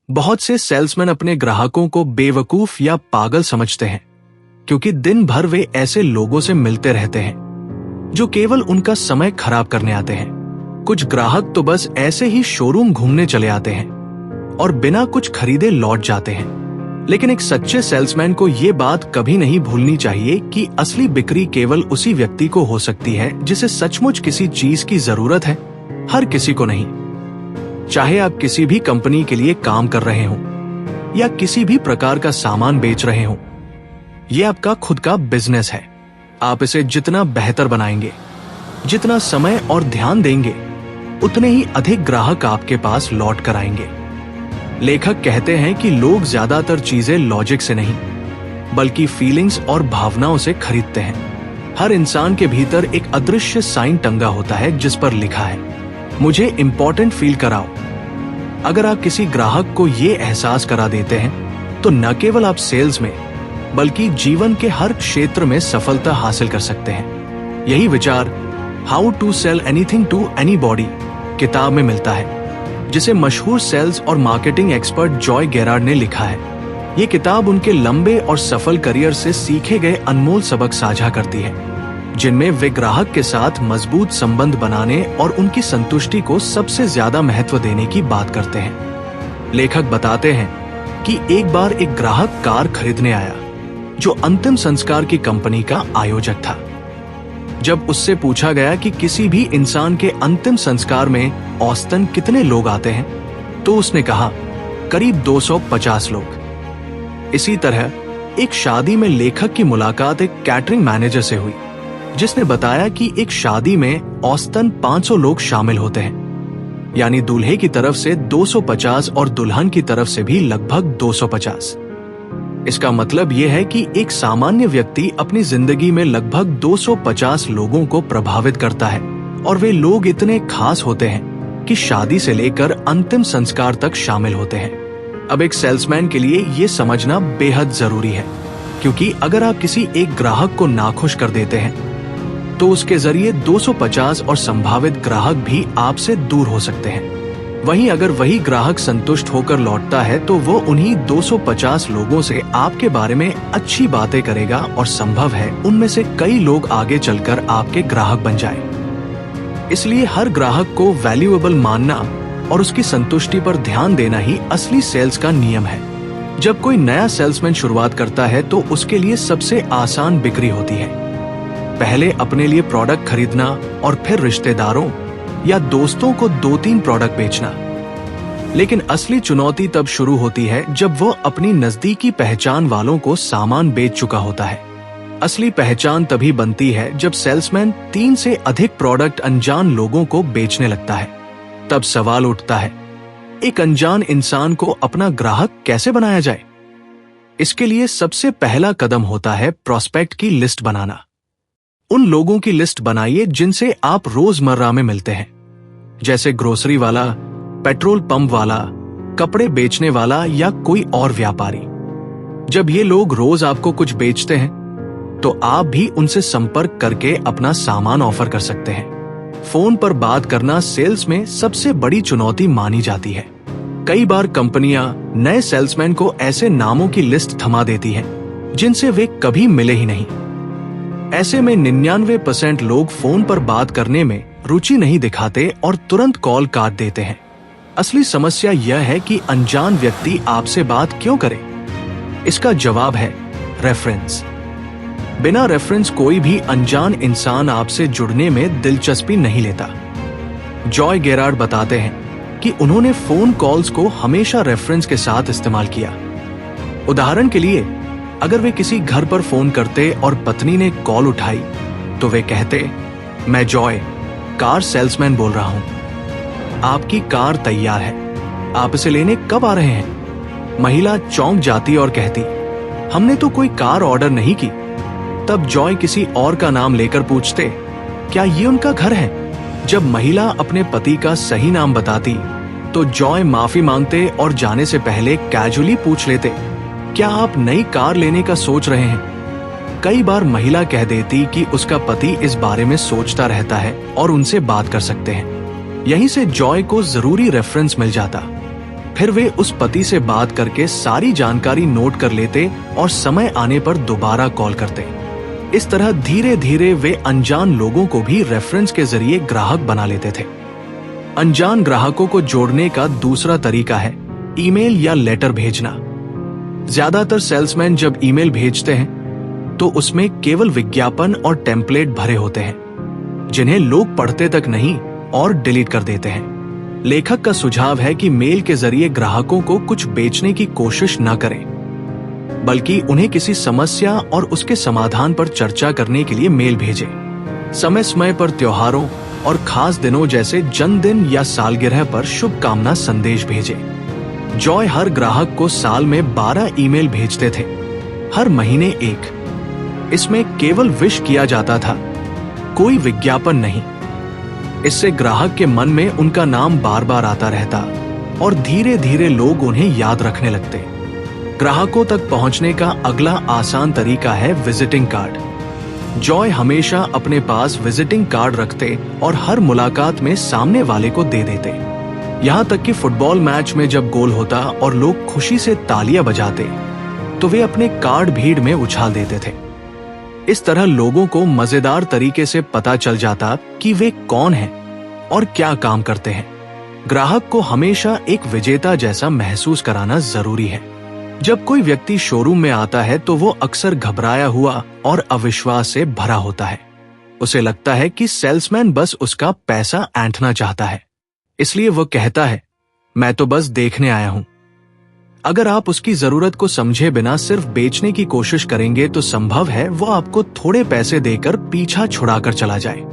बहुत से सेल्समैन अपने ग्राहकों को बेवकूफ या पागल समझते हैं, क्योंकि दिन भर वे ऐसे लोगों से मिलते रहते हैं जो केवल उनका समय खराब करने आते हैं। कुछ ग्राहक तो बस ऐसे ही शोरूम घूमने चले आते हैं और बिना कुछ खरीदे लौट जाते हैं। लेकिन एक सच्चे सेल्समैन को ये बात कभी नहीं भूलनी चाहिए कि असली बिक्री केवल उसी व्यक्ति को हो सकती है जिसे सचमुच किसी चीज की जरूरत है, हर किसी को नहीं। चाहे आप किसी भी कंपनी के लिए काम कर रहे हो या किसी भी प्रकार का सामान बेच रहे हो, ये आपका खुद का बिजनेस है। आप इसे जितना बेहतर बनाएंगे, जितना समय और ध्यान देंगे, उतने ही अधिक ग्राहक आपके पास लौट कर आएंगे। लेखक कहते हैं कि लोग ज्यादातर चीजें लॉजिक से नहीं, बल्कि फीलिंग्स और भावनाओं से खरीदते हैं। हर इंसान के भीतर एक अदृश्य साइन टंगा होता है जिस पर लिखा है, मुझे इंपॉर्टेंट फील कराओ। अगर आप किसी ग्राहक को ये एहसास करा देते हैं तो न केवल आप सेल्स में बल्कि जीवन के हर क्षेत्र में सफलता हासिल कर सकते हैं। यही विचार how to sell anything to anybody किताब में मिलता है, जिसे मशहूर सेल्स और मार्केटिंग एक्सपर्ट जॉय गेरार्ड ने लिखा है। ये किताब उनके लंबे और सफल करियर से सीखे गए अनमोल सबक साझा करती है, जिनमें वे ग्राहक के साथ मजबूत संबंध बनाने और उनकी संतुष्टि को सबसे ज्यादा महत्व देने की बात करते हैं। लेखक बताते हैं कि एक बार एक ग्राहक कार खरीदने आया जो अंतिम संस्कार की कंपनी का आयोजक था। जब उससे पूछा गया कि किसी भी इंसान के अंतिम संस्कार में औसतन कितने लोग आते हैं, तो उसने कहा करीब 250 लोग। इसी तरह एक शादी में लेखक की मुलाकात एक कैटरिंग मैनेजर से हुई, जिसने बताया कि एक शादी में औसतन 500 लोग शामिल होते हैं, यानी दूल्हे की तरफ से 250 और दुल्हन की तरफ से भी लगभग 250। इसका मतलब यह है कि एक सामान्य व्यक्ति अपनी जिंदगी में लगभग 250 लोगों को प्रभावित करता है, और वे लोग इतने खास होते हैं कि शादी से लेकर अंतिम संस्कार तक शामिल होते हैं। अब एक सेल्समैन के लिए ये समझना बेहद जरूरी है, क्योंकि अगर आप किसी एक ग्राहक को नाखुश कर देते हैं तो उसके जरिए 250 और संभावित ग्राहक भी आपसे दूर हो सकते हैं। वहीं अगर वही ग्राहक संतुष्ट होकर लौटता है तो वो उन्हीं 250 लोगों से आपके बारे में अच्छी बातें करेगा, और संभव है उनमें से कई लोग आगे चलकर आपके ग्राहक बन जाएं। इसलिए हर ग्राहक को वैल्यूएबल मानना और उसकी संतुष्टि पर ध्यान देना ही असली सेल्स का नियम है। जब कोई नया सेल्समैन शुरुआत करता है तो उसके लिए सबसे आसान बिक्री होती है। पहले अपने लिए प्रोडक्ट खरीदना और फिर रिश्तेदारों या दोस्तों को 2-3 प्रोडक्ट बेचना। लेकिन असली चुनौती तब शुरू होती है जब वो अपनी नजदीकी पहचान वालों को सामान बेच चुका होता है। असली पहचान तभी बनती है जब सेल्समैन 3 से अधिक प्रोडक्ट अनजान लोगों को बेचने लगता है। तब सवाल उठता है, एक अनजान इंसान को अपना ग्राहक कैसे बनाया जाए? इसके लिए सबसे पहला कदम होता है प्रोस्पेक्ट की लिस्ट बनाना। उन लोगों की लिस्ट बनाइए जिनसे आप रोजमर्रा में मिलते हैं, जैसे ग्रोसरी वाला, पेट्रोल पंप वाला, कपड़े बेचने वाला या कोई और व्यापारी। जब ये लोग रोज आपको कुछ बेचते हैं तो आप भी उनसे संपर्क करके अपना सामान ऑफर कर सकते हैं। फोन पर बात करना सेल्स में सबसे बड़ी चुनौती मानी जाती है। कई बार कंपनियां नए सेल्समैन को ऐसे नामों की लिस्ट थमा देती हैं जिनसे वे कभी मिले ही नहीं। ऐसे में 99% लोग फोन पर बात करने में रुचि नहीं दिखाते और तुरंत कॉल काट देते हैं। असली समस्या यह है कि अनजान व्यक्ति आपसे बात क्यों करे? इसका जवाब है रेफरेंस। बिना रेफरेंस कोई भी अनजान इंसान आपसे जुड़ने में दिलचस्पी नहीं लेता। जॉय गेरार्ड बताते हैं कि उन्होंने फोन कॉल्स को हमेशा रेफरेंस के साथ इस्तेमाल किया। उदाहरण के लिए, अगर वे किसी घर पर फोन करते और पत्नी ने कॉल उठाई तो वे कहते, मैं जॉय, कार सेल्समैन बोल रहा हूं। आपकी कार तैयार है, आप इसे लेने कब आ रहे हैं? महिला चौंक जाती और कहती, हमने तो कोई कार ऑर्डर नहीं की। तब जॉय किसी और का नाम लेकर पूछते, क्या ये उनका घर है? जब महिला अपने पति का सही नाम बताती तो जॉय माफी मांगते और जाने से पहले कैजुअली पूछ लेते, क्या आप नई कार लेने का सोच रहे हैं? कई बार महिला कह देती कि उसका पति इस बारे में सोचता रहता है और उनसे बात कर सकते हैं। यहीं से जॉय को जरूरी रेफरेंस मिल जाता। फिर वे उस पति से बात करके सारी जानकारी नोट कर लेते और समय आने पर दोबारा कॉल करते। इस तरह धीरे धीरे वे अनजान लोगों को भी रेफरेंस के जरिए ग्राहक बना लेते थे। अनजान ग्राहकों को जोड़ने का दूसरा तरीका है ईमेल या लेटर भेजना। ज्यादातर सेल्समैन जब ईमेल भेजते हैं तो उसमें केवल विज्ञापन और टेम्पलेट भरे होते हैं जिन्हें लोग पढ़ते तक नहीं और डिलीट कर देते हैं। लेखक का सुझाव है कि मेल के जरिए ग्राहकों को कुछ बेचने की कोशिश न करें, बल्कि उन्हें किसी समस्या और उसके समाधान पर चर्चा करने के लिए मेल भेजें। समय समय पर त्योहारों और खास दिनों जैसे जन्मदिन या सालगिरह पर शुभकामना संदेश भेजें। जॉय हर ग्राहक को साल में 12 ईमेल भेजते थे, हर महीने एक। इसमें केवल विश किया जाता था, कोई विज्ञापन नहीं। इससे ग्राहक के मन में उनका नाम बार बार आता रहता और धीरे धीरे लोग उन्हें याद रखने लगते। ग्राहकों तक पहुंचने का अगला आसान तरीका है विजिटिंग कार्ड। जॉय हमेशा अपने पास विजिटिंग कार्ड रखते और हर मुलाकात में सामने वाले को दे देते। यहाँ तक कि फुटबॉल मैच में जब गोल होता और लोग खुशी से तालियां बजाते तो वे अपने कार्ड भीड़ में उछाल देते थे। इस तरह लोगों को मजेदार तरीके से पता चल जाता कि वे कौन हैं और क्या काम करते हैं। ग्राहक को हमेशा एक विजेता जैसा महसूस कराना जरूरी है। जब कोई व्यक्ति शोरूम में आता है तो वो अक्सर घबराया हुआ और अविश्वास से भरा होता है। उसे लगता है कि सेल्समैन बस उसका पैसा ऐंठना चाहता है, इसलिए वो कहता है, मैं तो बस देखने आया हूं। अगर आप उसकी जरूरत को समझे बिना सिर्फ बेचने की कोशिश करेंगे तो संभव है वो आपको थोड़े पैसे देकर पीछा छुड़ाकर चला जाए।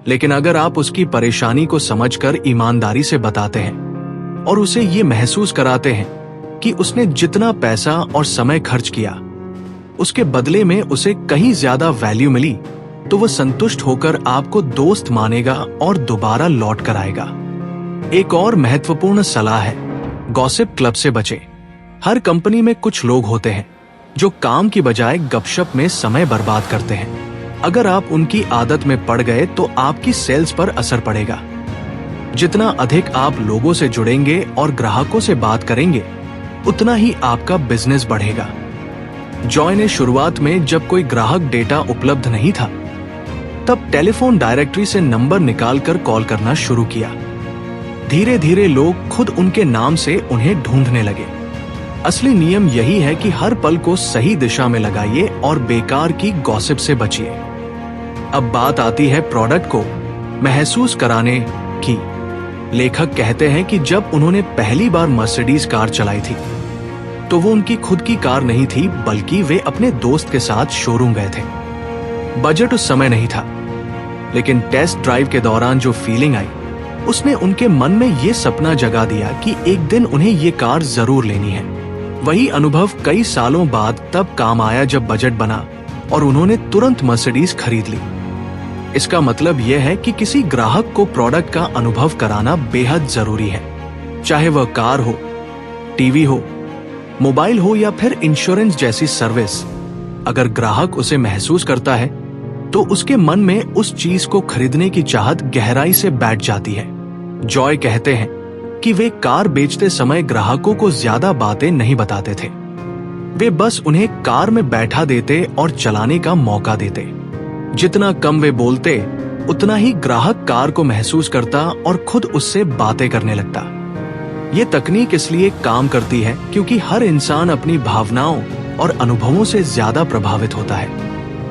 लेकिन अगर आप उसकी परेशानी को समझकर ईमानदारी से बताते हैं और उसे ये महसूस कराते हैं कि उसने जितना पैसा और समय खर्च किया उसके बदले में उसे कहीं ज्यादा वैल्यू मिली, तो वो संतुष्ट होकर आपको दोस्त मानेगा और दोबारा लौट कर आएगा। एक और महत्वपूर्ण सलाह है, गॉसिप क्लब से बचें। हर कंपनी में कुछ लोग होते हैं जो काम की बजाय गपशप में समय बर्बाद करते हैं। अगर आप उनकी आदत में पड़ गए तो आपकी सेल्स पर असर पड़ेगा। जितना अधिक आप लोगों से जुड़ेंगे और ग्राहकों से बात करेंगे, उतना ही आपका बिजनेस बढ़ेगा। जॉय ने शुरुआत में जब कोई ग्राहक डेटा उपलब्ध नहीं था, तब टेलीफोन डायरेक्टरी से नंबर निकालकर कॉल करना शुरू किया। धीरे धीरे लोग खुद उनके नाम से उन्हें ढूंढने लगे। असली नियम यही है कि हर पल को सही दिशा में लगाइए और बेकार की गॉसिप से बचिए। अब बात आती है प्रोडक्ट को महसूस कराने की। लेखक कहते हैं कि जब उन्होंने पहली बार मर्सिडीज कार चलाई थी तो वो उनकी खुद की कार नहीं थी, बल्कि वे अपने दोस्त के साथ शोरूम गए थे। बजट उस समय नहीं था, लेकिन टेस्ट ड्राइव के दौरान जो फीलिंग आई उसने उनके मन में ये सपना जगा दिया कि एक दिन उन्हें ये कार जरूर लेनी है। वही अनुभव कई सालों बाद तब काम आया जब बजट बना और उन्होंने तुरंत मर्सिडीज खरीद ली। इसका मतलब यह है कि किसी ग्राहक को प्रोडक्ट का अनुभव कराना बेहद जरूरी है, चाहे वह कार हो, टीवी हो, मोबाइल हो या फिर इंश्योरेंस जैसी सर्विस। अगर ग्राहक उसे महसूस करता है तो उसके मन में उस चीज को खरीदने की चाहत गहराई से बैठ जाती है। जॉय कहते हैं कि वे कार बेचते समय ग्राहकों को ज्यादा बातें नहीं बताते थे। वे बस उन्हें कार में बैठा देते और चलाने का मौका देते। जितना कम वे बोलते, उतना ही ग्राहक कार को महसूस करता और खुद उससे बातें करने लगता। ये तकनीक इसलिए काम करती है क्योंकि हर इंसान अपनी भावनाओं और अनुभवों से ज्यादा प्रभावित होता है।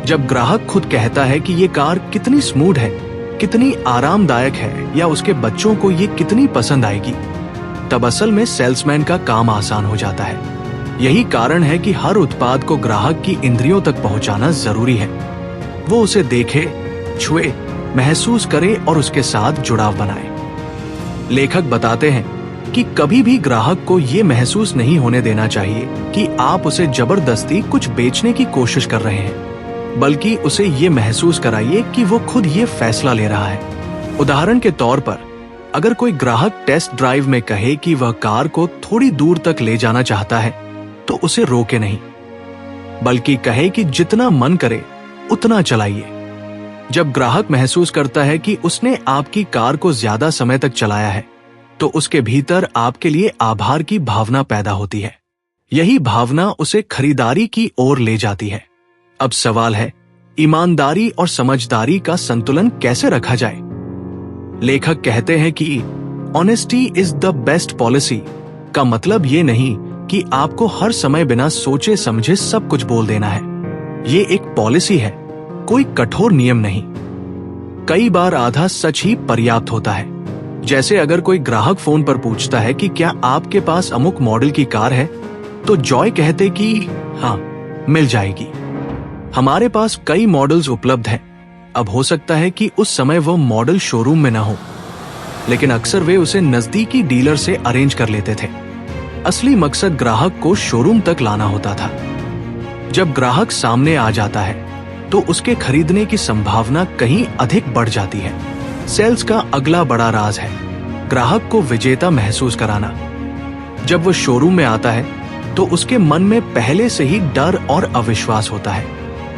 जब ग्राहक खुद कहता है कि ये कार कितनी स्मूथ है, कितनी आरामदायक है या उसके बच्चों को ये कितनी पसंद आएगी, तब असल में सेल्समैन का काम आसान हो जाता है। यही कारण है कि हर उत्पाद को ग्राहक की इंद्रियों तक पहुंचाना जरूरी है। वो उसे देखे, छुए, महसूस करे और उसके साथ जुड़ाव बनाए। लेखक बताते हैं कि कभी भी ग्राहक को ये महसूस नहीं होने देना चाहिए कि आप उसे जबरदस्ती कुछ बेचने की कोशिश कर रहे हैं, बल्कि उसे ये महसूस कराइए कि वो खुद ये फैसला ले रहा है। उदाहरण के तौर पर, अगर कोई ग्राहक टेस्ट ड्राइव में कहे कि वह कार को थोड़ी दूर तक ले जाना चाहता है, तो उसे रोके नहीं, बल्कि कहे कि जितना मन करे उतना चलाइए। जब ग्राहक महसूस करता है कि उसने आपकी कार को ज्यादा समय तक चलाया है, तो उसके भीतर आपके लिए आभार की भावना पैदा होती है। यही भावना उसे खरीदारी की ओर ले जाती है। अब सवाल है, ईमानदारी और समझदारी का संतुलन कैसे रखा जाए? लेखक कहते हैं कि honesty is the best policy का मतलब ये नहीं कि आपको हर समय बिना सोचे समझे सब कुछ बोल देना है। ये एक पॉलिसी है, कोई कठोर नियम नहीं। कई बार आधा सच ही पर्याप्त होता है। जैसे अगर कोई ग्राहक फोन पर पूछता है कि क्या आपके पास अमुक मॉडल की कार है, तो जॉय कहते कि हाँ, मिल जाएगी। हमारे पास कई मॉडल्स उपलब्ध हैं। अब हो सकता है कि उस समय वो मॉडल शोरूम में ना हो, लेकिन अक्सर वे उसे नजदीकी डीलर से अरेंज कर लेते थे। असली मकसद ग्राहक को शोरूम तक लाना होता था। जब ग्राहक सामने आ जाता है तो उसके खरीदने की संभावना कहीं अधिक बढ़ जाती है। सेल्स का अगला बड़ा राज है ग्राहक को विजेता महसूस कराना। जब वो शोरूम में आता है तो उसके मन में पहले से ही डर और अविश्वास होता है।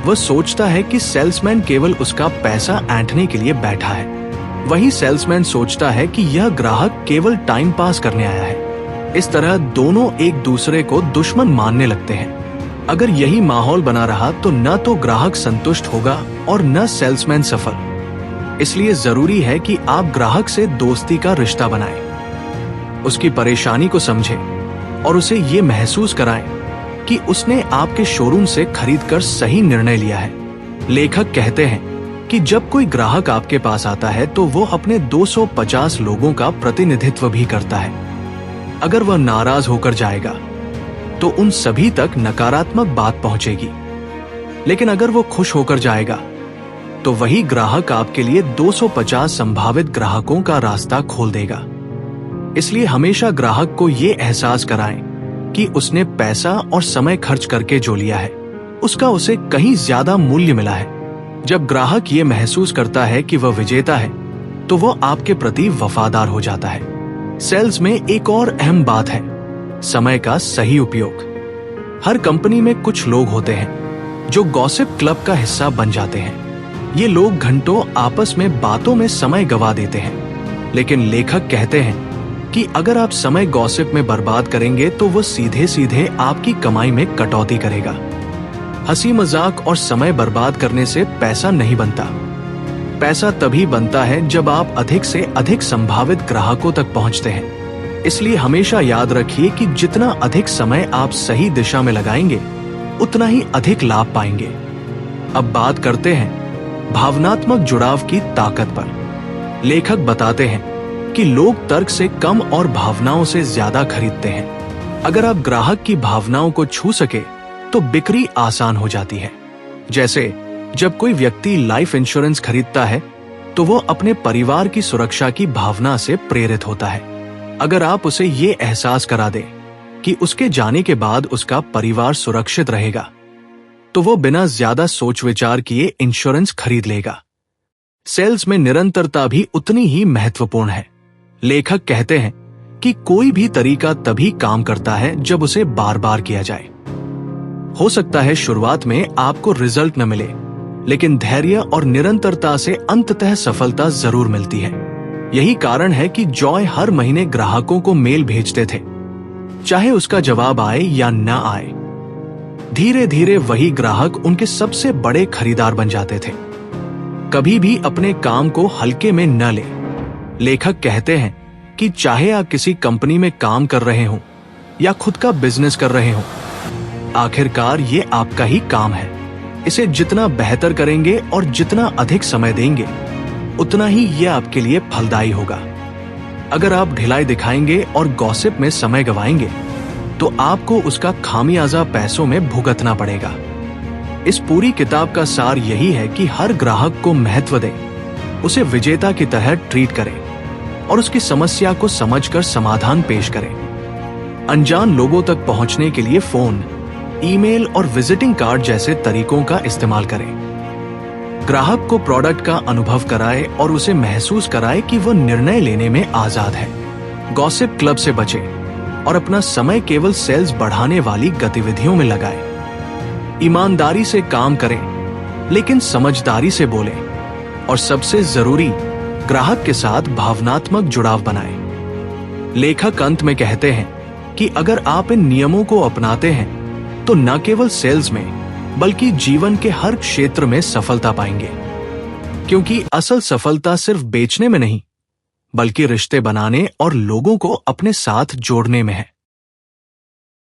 वह सोचता है कि सेल्समैन केवल उसका पैसा ऐंठने के लिए बैठा है। वही सेल्समैन सोचता है कि यह ग्राहक केवल टाइम पास करने आया है। इस तरह दोनों एक दूसरे को दुश्मन मानने लगते हैं। अगर यही माहौल बना रहा तो न तो ग्राहक संतुष्ट होगा और न सेल्समैन सफल। इसलिए जरूरी है कि आप ग्राहक से दोस्ती का रिश्ता बनाएं, उसकी परेशानी को समझें और उसे ये महसूस कराएं कि उसने आपके शोरूम से खरीदकर सही निर्णय लिया है। लेखक कहते हैं कि जब कोई ग्राहक आपके पास आता है तो वो अपने 250 लोगों का प्रतिनिधित्व भी करता है। अगर वह नाराज होकर जाएगा तो उन सभी तक नकारात्मक बात पहुंचेगी, लेकिन अगर वो खुश होकर जाएगा तो वही ग्राहक आपके लिए 250 संभावित ग्राहकों का रास्ता खोल देगा। इसलिए हमेशा ग्राहक को ये एहसास कराएं कि उसने पैसा और समय खर्च करके जो लिया है उसका उसे कहीं ज्यादा मूल्य मिला है। जब ग्राहक ये महसूस करता है कि वह विजेता है तो वो आपके प्रति वफादार हो जाता है। सेल्स में एक और अहम बात है समय का सही उपयोग। हर कंपनी में कुछ लोग होते हैं जो गॉसिप क्लब का हिस्सा बन जाते हैं। ये लोग घंटों आपस में बातों में समय गवा देते हैं, लेकिन लेखक कहते हैं कि अगर आप समय गॉसिप में बर्बाद करेंगे तो वो सीधे सीधे आपकी कमाई में कटौती करेगा। हंसी मजाक और समय बर्बाद करने से पैसा नहीं बनता। पैसा तभी बनता है जब आप अधिक से अधिक संभावित ग्राहकों तक पहुंचते हैं। इसलिए हमेशा याद रखिए कि जितना अधिक समय आप सही दिशा में लगाएंगे उतना ही अधिक लाभ पाएंगे। अब बात करते हैं भावनात्मक जुड़ाव की ताकत पर। लेखक बताते हैं कि लोग तर्क से कम और भावनाओं से ज्यादा खरीदते हैं। अगर आप ग्राहक की भावनाओं को छू सके तो बिक्री आसान हो जाती है। जैसे जब कोई व्यक्ति लाइफ इंश्योरेंस खरीदता है तो वो अपने परिवार की सुरक्षा की भावना से प्रेरित होता है। अगर आप उसे ये एहसास करा दें कि उसके जाने के बाद उसका परिवार सुरक्षित रहेगा तो वो बिना ज्यादा सोच विचार किए इंश्योरेंस खरीद लेगा। सेल्स में निरंतरता भी उतनी ही महत्वपूर्ण है। लेखक कहते हैं कि कोई भी तरीका तभी काम करता है जब उसे बार बार किया जाए। हो सकता है शुरुआत में आपको रिजल्ट न मिले, लेकिन धैर्य और निरंतरता से अंततः सफलता जरूर मिलती है। यही कारण है कि जॉय हर महीने ग्राहकों को मेल भेजते थे, चाहे उसका जवाब आए या न आए। धीरे धीरे वही ग्राहक उनके सबसे बड़े खरीदार बन जाते थे। कभी भी अपने काम को हल्के में न ले। लेखक कहते हैं कि चाहे आप किसी कंपनी में काम कर रहे हो या खुद का बिजनेस कर रहे हो, आखिरकार ये आपका ही काम है। इसे जितना बेहतर करेंगे और जितना अधिक समय देंगे उतना ही ये आपके लिए फलदायी होगा। अगर आप ढिलाई दिखाएंगे और गॉसिप में समय गवाएंगे तो आपको उसका खामियाजा पैसों में भुगतना पड़ेगा। इस पूरी किताब का सार यही है कि हर ग्राहक को महत्व दें, उसे विजेता की तरह ट्रीट करें और उसकी समस्या को समझकर समाधान पेश करें। अनजान लोगों तक पहुंचने के लिए फोन, ईमेल और विजिटिंग कार्ड जैसे तरीकों का इस्तेमाल करें। ग्राहक को प्रोडक्ट का अनुभव कराए और उसे महसूस कराए कि वह निर्णय लेने में आजाद है। गॉसिप क्लब से बचें और अपना समय केवल सेल्स बढ़ाने वाली गतिविधियों में लगाएं। ईमानदारी से काम करें, लेकिन समझदारी से बोलें और सबसे जरूरी, ग्राहक के साथ भावनात्मक जुड़ाव बनाएं। लेखक अंत में कहते हैं कि अगर आप इन नियमों को अपनाते हैं तो न केवल सेल्स में बल्कि जीवन के हर क्षेत्र में सफलता पाएंगे, क्योंकि असल सफलता सिर्फ बेचने में नहीं बल्कि रिश्ते बनाने और लोगों को अपने साथ जोड़ने में है।